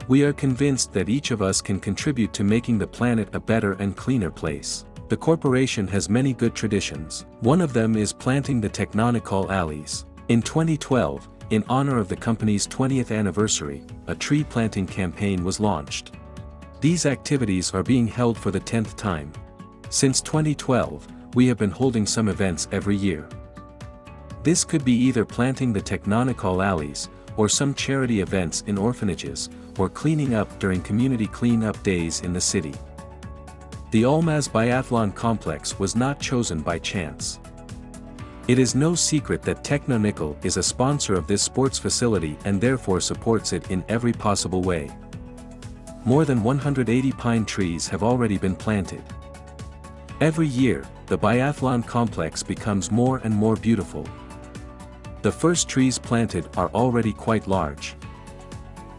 We are convinced that each of us can contribute to making the planet a better and cleaner place. The corporation has many good traditions. One of them is planting the TECHNONICOL alleys. In 2012, in honor of the company's 20th anniversary, a tree planting campaign was launched. These activities are being held for the 10th time. Since 2012, we have been holding some events every year. This could be either planting the TECHNONICOL alleys, or some charity events in orphanages, or cleaning up during community clean-up days in the city. The Almaz Biathlon Complex was not chosen by chance. It is no secret that TECHNONICOL is a sponsor of this sports facility and therefore supports it in every possible way. More than 180 pine trees have already been planted. Every year, the biathlon complex becomes more and more beautiful. The first trees planted are already quite large.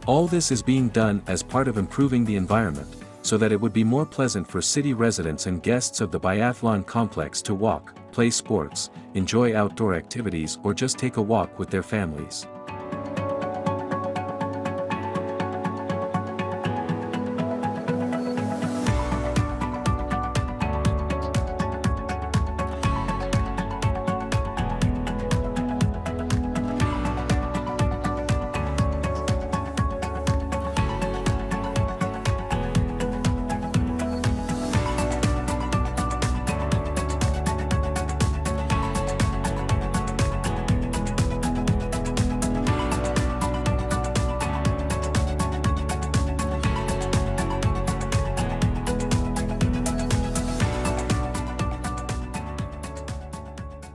All this is being done as part of improving the environment, so that it would be more pleasant for city residents and guests of the biathlon complex to walk, play sports, enjoy outdoor activities or just take a walk with their families.